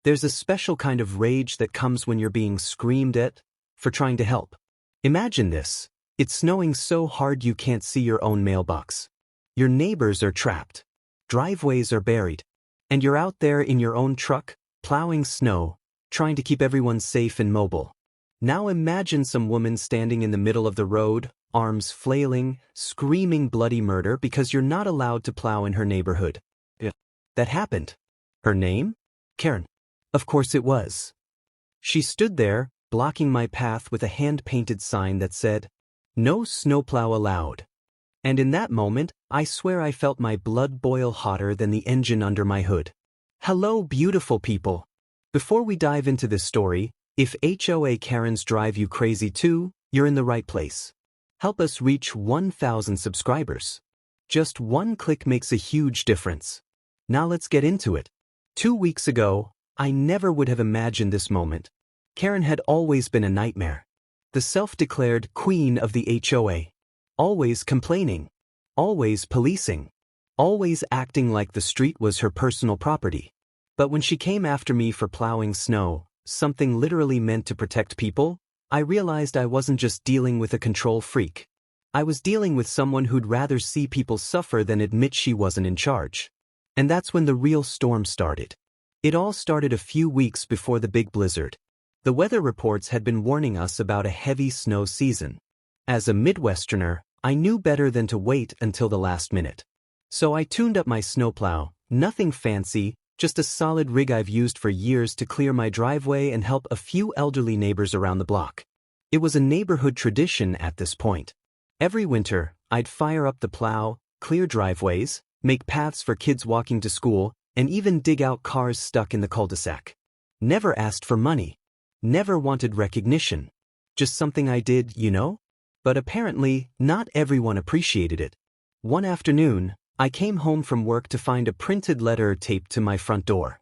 There's a special kind of rage that comes when you're being screamed at for trying to help. Imagine this. It's snowing so hard you can't see your own mailbox. Your neighbors are trapped. Driveways are buried. And you're out there in your own truck, plowing snow, trying to keep everyone safe and mobile. Now imagine some woman standing in the middle of the road, arms flailing, screaming bloody murder because you're not allowed to plow in her neighborhood. Yeah. That happened. Her name? Karen. Of course it was. She stood there, blocking my path with a hand-painted sign that said, "No snowplow allowed." And in that moment, I swear I felt my blood boil hotter than the engine under my hood. Hello, beautiful people. Before we dive into this story, if HOA Karens drive you crazy too, you're in the right place. Help us reach 1,000 subscribers. Just one click makes a huge difference. Now let's get into it. 2 weeks ago, I never would have imagined this moment. Karen had always been a nightmare. The self-declared queen of the HOA. Always complaining. Always policing. Always acting like the street was her personal property. But when she came after me for plowing snow, something literally meant to protect people, I realized I wasn't just dealing with a control freak. I was dealing with someone who'd rather see people suffer than admit she wasn't in charge. And that's when the real storm started. It all started a few weeks before the big blizzard. The weather reports had been warning us about a heavy snow season. As a Midwesterner, I knew better than to wait until the last minute. So I tuned up my snowplow, nothing fancy, just a solid rig I've used for years to clear my driveway and help a few elderly neighbors around the block. It was a neighborhood tradition at this point. Every winter, I'd fire up the plow, clear driveways, make paths for kids walking to school, and even dig out cars stuck in the cul-de-sac. Never asked for money. Never wanted recognition. Just something I did, you know? But apparently, not everyone appreciated it. One afternoon, I came home from work to find a printed letter taped to my front door.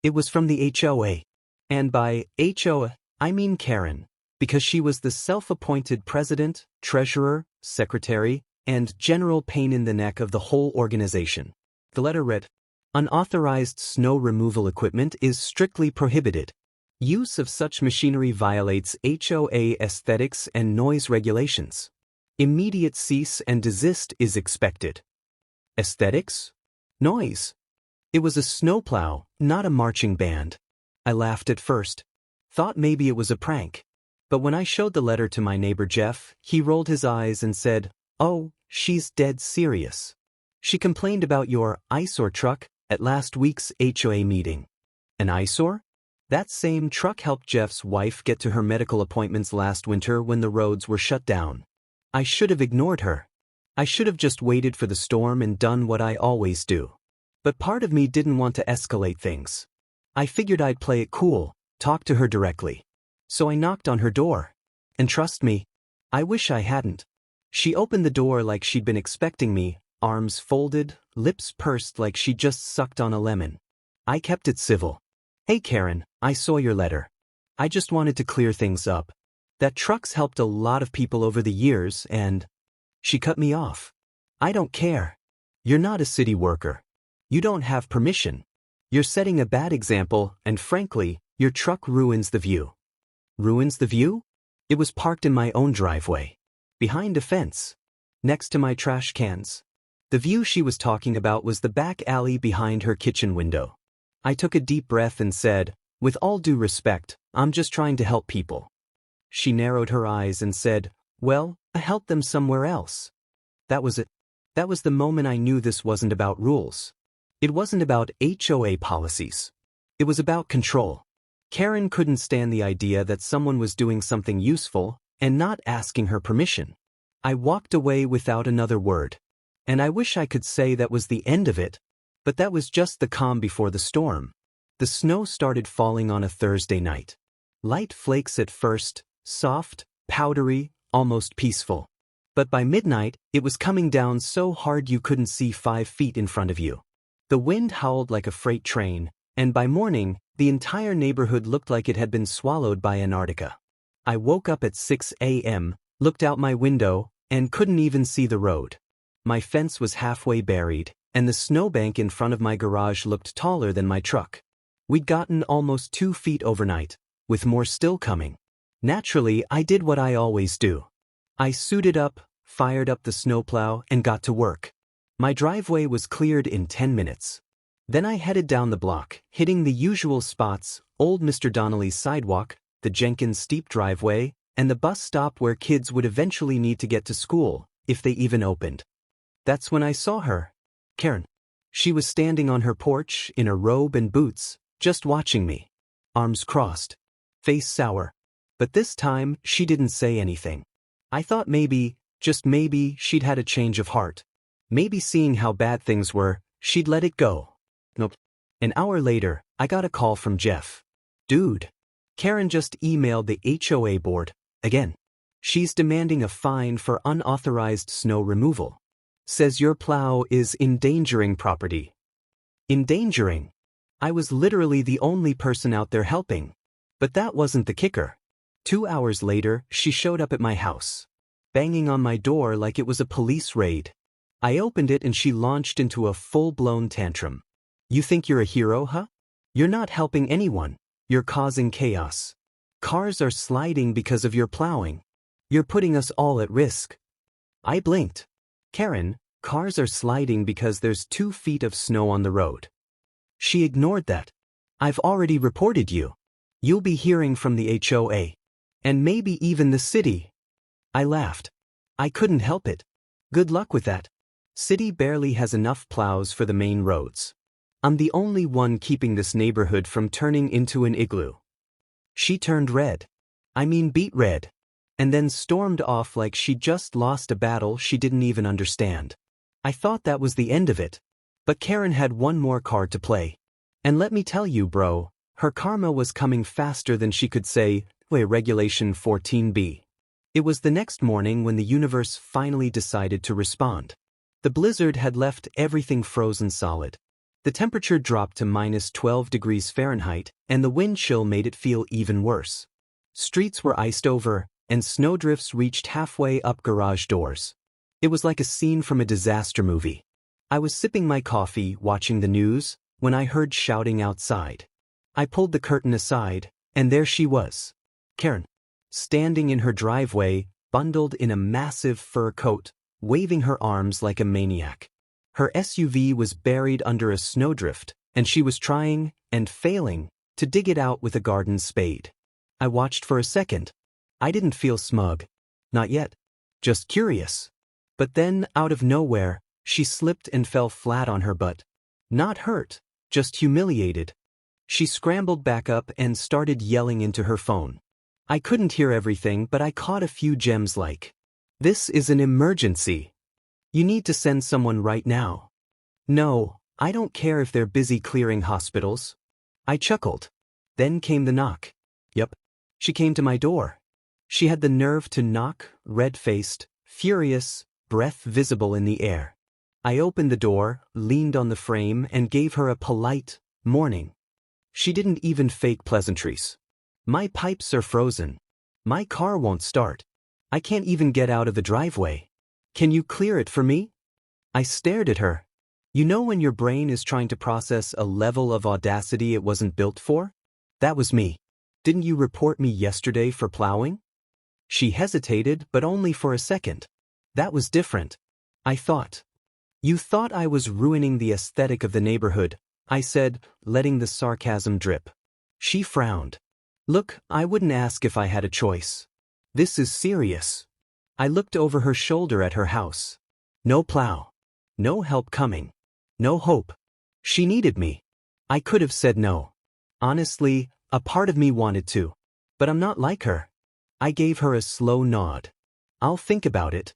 It was from the HOA. And by HOA, I mean Karen, because she was the self-appointed president, treasurer, secretary, and general pain in the neck of the whole organization. The letter read, "Unauthorized snow removal equipment is strictly prohibited. Use of such machinery violates HOA aesthetics and noise regulations. Immediate cease and desist is expected." Aesthetics? Noise. It was a snowplow, not a marching band. I laughed at first. Thought maybe it was a prank. But when I showed the letter to my neighbor Jeff, he rolled his eyes and said, "Oh, she's dead serious. She complained about your eyesore truck at last week's HOA meeting." An eyesore? That same truck helped Jeff's wife get to her medical appointments last winter when the roads were shut down. I should have ignored her. I should have just waited for the storm and done what I always do. But part of me didn't want to escalate things. I figured I'd play it cool, talk to her directly. So I knocked on her door. And trust me, I wish I hadn't. She opened the door like she'd been expecting me, arms folded, lips pursed like she'd just sucked on a lemon. I kept it civil. "Hey Karen, I saw your letter. I just wanted to clear things up. That truck's helped a lot of people over the years and..." She cut me off. "I don't care. You're not a city worker. You don't have permission. You're setting a bad example and frankly, your truck ruins the view." Ruins the view? It was parked in my own driveway. Behind a fence. Next to my trash cans. The view she was talking about was the back alley behind her kitchen window. I took a deep breath and said, "With all due respect, I'm just trying to help people." She narrowed her eyes and said, "Well, I help them somewhere else." That was it. That was the moment I knew this wasn't about rules. It wasn't about HOA policies. It was about control. Karen couldn't stand the idea that someone was doing something useful and not asking her permission. I walked away without another word. And I wish I could say that was the end of it. But that was just the calm before the storm. The snow started falling on a Thursday night. Light flakes at first, soft, powdery, almost peaceful. But by midnight, it was coming down so hard you couldn't see 5 feet in front of you. The wind howled like a freight train, and by morning, the entire neighborhood looked like it had been swallowed by Antarctica. I woke up at 6 a.m., looked out my window, and couldn't even see the road. My fence was halfway buried, and the snowbank in front of my garage looked taller than my truck. We'd gotten almost 2 feet overnight, with more still coming. Naturally, I did what I always do. I suited up, fired up the snowplow, and got to work. My driveway was cleared in 10 minutes. Then I headed down the block, hitting the usual spots: old Mr. Donnelly's sidewalk, the Jenkins steep driveway, and the bus stop where kids would eventually need to get to school, if they even opened. That's when I saw her. Karen. She was standing on her porch, in a robe and boots, just watching me. Arms crossed. Face sour. But this time, she didn't say anything. I thought maybe, just maybe, she'd had a change of heart. Maybe seeing how bad things were, she'd let it go. Nope. An hour later, I got a call from Jeff. Dude. Karen just emailed the HOA board, again. She's demanding a fine for unauthorized snow removal. Says your plow is endangering property. Endangering? I was literally the only person out there helping. But that wasn't the kicker. 2 hours later, she showed up at my house, banging on my door like it was a police raid. I opened it and she launched into a full-blown tantrum. You think you're a hero, huh? You're not helping anyone. You're causing chaos. Cars are sliding because of your plowing. You're putting us all at risk. I blinked. Karen, cars are sliding because there's 2 feet of snow on the road. She ignored that. I've already reported you. You'll be hearing from the HOA. And maybe even the city. I laughed. I couldn't help it. Good luck with that. City barely has enough plows for the main roads. I'm the only one keeping this neighborhood from turning into an igloo. She turned red. I mean beet red. And then stormed off like she'd just lost a battle she didn't even understand. I thought that was the end of it. But Karen had one more card to play. And let me tell you, bro, her karma was coming faster than she could say, Regulation 14B. It was the next morning when the universe finally decided to respond. The blizzard had left everything frozen solid. The temperature dropped to -12 degrees Fahrenheit, and the wind chill made it feel even worse. Streets were iced over, and snowdrifts reached halfway up garage doors. It was like a scene from a disaster movie. I was sipping my coffee, watching the news, when I heard shouting outside. I pulled the curtain aside, and there she was. Karen. Standing in her driveway, bundled in a massive fur coat, waving her arms like a maniac. Her SUV was buried under a snowdrift, and she was trying, and failing, to dig it out with a garden spade. I watched for a second. I didn't feel smug. Not yet. Just curious. But then, out of nowhere, she slipped and fell flat on her butt. Not hurt, just humiliated. She scrambled back up and started yelling into her phone. I couldn't hear everything, but I caught a few gems like, "This is an emergency. You need to send someone right now." No, I don't care if they're busy clearing hospitals. I chuckled. Then came the knock. Yep. She came to my door. She had the nerve to knock, red-faced, furious, breath visible in the air. I opened the door, leaned on the frame, and gave her a polite, "Morning." She didn't even fake pleasantries. "My pipes are frozen. My car won't start. I can't even get out of the driveway. Can you clear it for me?" I stared at her. You know when your brain is trying to process a level of audacity it wasn't built for? That was me. "Didn't you report me yesterday for plowing?" She hesitated, but only for a second. That was different. I thought. "You thought I was ruining the aesthetic of the neighborhood," I said, letting the sarcasm drip. She frowned. "Look, I wouldn't ask if I had a choice. This is serious." I looked over her shoulder at her house. No plow. No help coming. No hope. She needed me. I could have said no. Honestly, a part of me wanted to. But I'm not like her. I gave her a slow nod. "I'll think about it."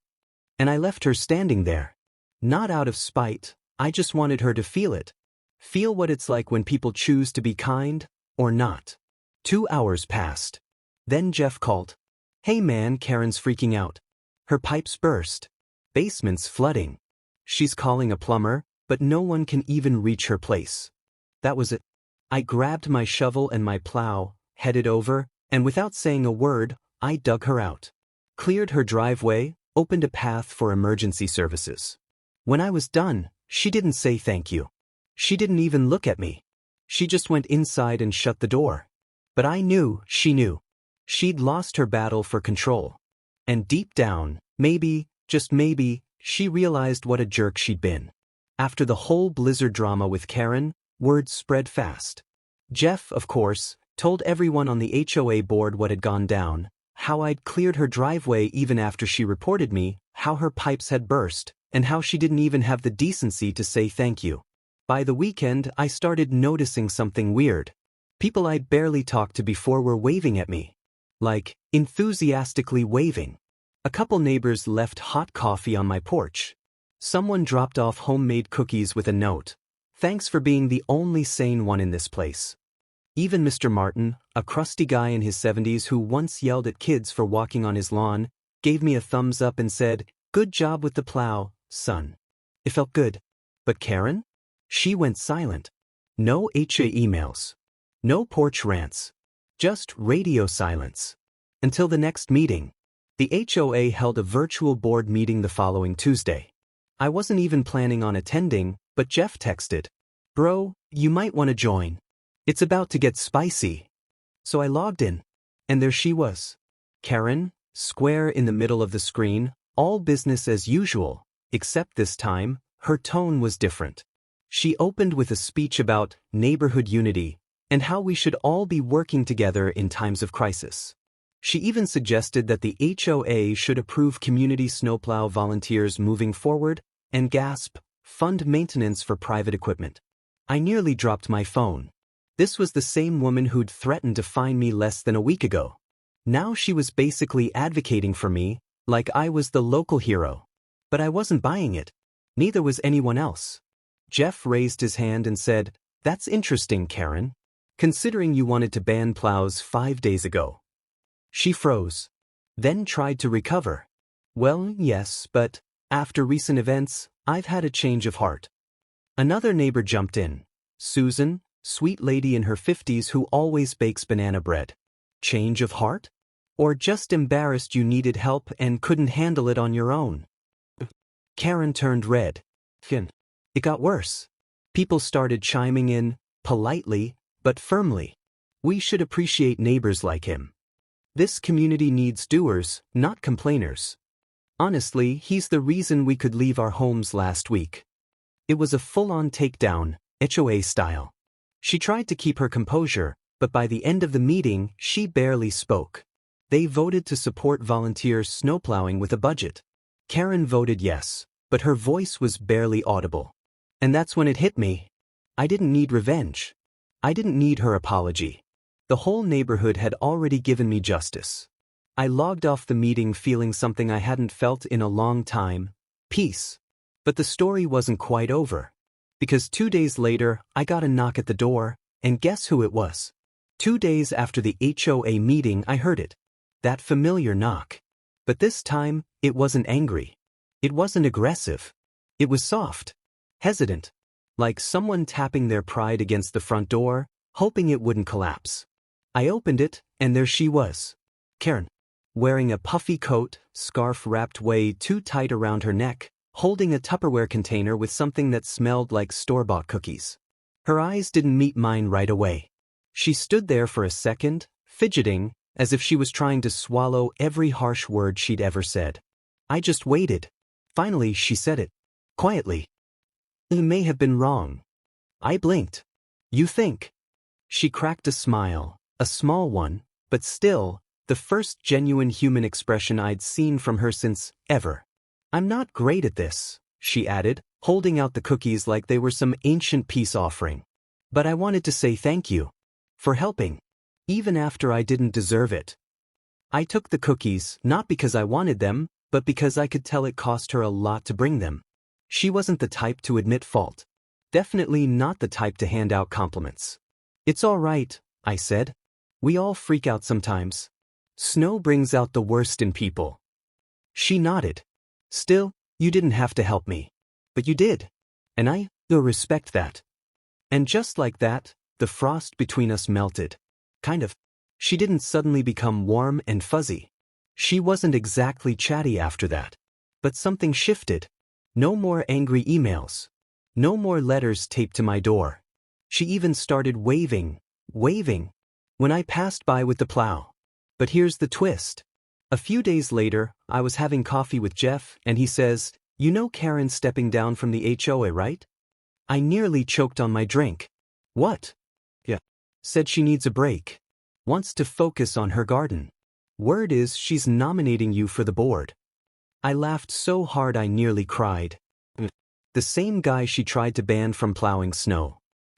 And I left her standing there. Not out of spite, I just wanted her to feel it. Feel what it's like when people choose to be kind, or not. 2 hours passed. Then Jeff called. "Hey man, Karen's freaking out. Her pipes burst. Basement's flooding. She's calling a plumber, but no one can even reach her place." That was it. I grabbed my shovel and my plow, headed over, and without saying a word, I dug her out. Cleared her driveway, opened a path for emergency services. When I was done, she didn't say thank you. She didn't even look at me. She just went inside and shut the door. But I knew she knew. She'd lost her battle for control. And deep down, maybe, just maybe, she realized what a jerk she'd been. After the whole Blizzard drama with Karen, word spread fast. Jeff, of course, told everyone on the HOA board what had gone down, how I'd cleared her driveway even after she reported me, how her pipes had burst, and how she didn't even have the decency to say thank you. By the weekend, I started noticing something weird. People I'd barely talked to before were waving at me. Like, enthusiastically waving. A couple neighbors left hot coffee on my porch. Someone dropped off homemade cookies with a note. Thanks for being the only sane one in this place. Even Mr. Martin, a crusty guy in his 70s who once yelled at kids for walking on his lawn, gave me a thumbs up and said, "Good job with the plow, son." It felt good. But Karen? She went silent. No HOA emails. No porch rants. Just radio silence. Until the next meeting. The HOA held a virtual board meeting the following Tuesday. I wasn't even planning on attending, but Jeff texted, "Bro, you might want to join. It's about to get spicy." So I logged in. And there she was. Karen, square in the middle of the screen, all business as usual, except this time, her tone was different. She opened with a speech about neighborhood unity and how we should all be working together in times of crisis. She even suggested that the HOA should approve community snowplow volunteers moving forward and fund maintenance for private equipment. I nearly dropped my phone. This was the same woman who'd threatened to fine me less than a week ago. Now she was basically advocating for me, like I was the local hero. But I wasn't buying it. Neither was anyone else. Jeff raised his hand and said, "That's interesting, Karen. Considering you wanted to ban plows 5 days ago." She froze. Then tried to recover. "Well, yes, but after recent events, I've had a change of heart." Another neighbor jumped in. Susan, sweet lady in her 50s who always bakes banana bread. Change of heart? Or just embarrassed you needed help and couldn't handle it on your own? Karen turned red. It got worse. People started chiming in, politely, but firmly. We should appreciate neighbors like him. This community needs doers, not complainers. Honestly, he's the reason we could leave our homes last week. It was a full-on takedown, HOA style. She tried to keep her composure, but by the end of the meeting, she barely spoke. They voted to support volunteers snowplowing with a budget. Karen voted yes, but her voice was barely audible. And that's when it hit me. I didn't need revenge. I didn't need her apology. The whole neighborhood had already given me justice. I logged off the meeting feeling something I hadn't felt in a long time, peace. But the story wasn't quite over. Because 2 days later, I got a knock at the door, and guess who it was? 2 days after the HOA meeting, I heard it. That familiar knock. But this time, it wasn't angry. It wasn't aggressive. It was soft. Hesitant. Like someone tapping their pride against the front door, hoping it wouldn't collapse. I opened it, and there she was. Karen. Wearing a puffy coat, scarf wrapped way too tight around her neck, holding a Tupperware container with something that smelled like store-bought cookies. Her eyes didn't meet mine right away. She stood there for a second, fidgeting, as if she was trying to swallow every harsh word she'd ever said. I just waited. Finally, she said it. Quietly. "You may have been wrong." I blinked. "You think?" She cracked a smile, a small one, but still, the first genuine human expression I'd seen from her since ever. "I'm not great at this," she added, holding out the cookies like they were some ancient peace offering. "But I wanted to say thank you. For helping. Even after I didn't deserve it." I took the cookies, not because I wanted them, but because I could tell it cost her a lot to bring them. She wasn't the type to admit fault. Definitely not the type to hand out compliments. "It's all right," I said. "We all freak out sometimes. Snow brings out the worst in people." She nodded. "Still, you didn't have to help me. But you did. And I respect that." And just like that, the frost between us melted. Kind of. She didn't suddenly become warm and fuzzy. She wasn't exactly chatty after that. But something shifted. No more angry emails. No more letters taped to my door. She even started waving, when I passed by with the plow. But here's the twist. A few days later, I was having coffee with Jeff, and he says, "You know Karen's stepping down from the HOA, right?" I nearly choked on my drink. "What?" "Yeah." Said she needs a break. Wants to focus on her garden. Word is she's nominating you for the board. I laughed so hard I nearly cried. The same guy she tried to ban from plowing snow.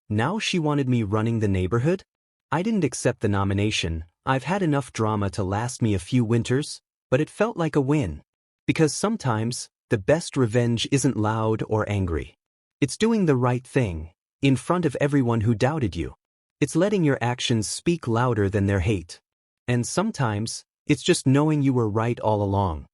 Now she wanted me running the neighborhood? I didn't accept the nomination. I've had enough drama to last me a few winters, but it felt like a win. Because sometimes, the best revenge isn't loud or angry. It's doing the right thing, in front of everyone who doubted you. It's letting your actions speak louder than their hate. And sometimes, it's just knowing you were right all along.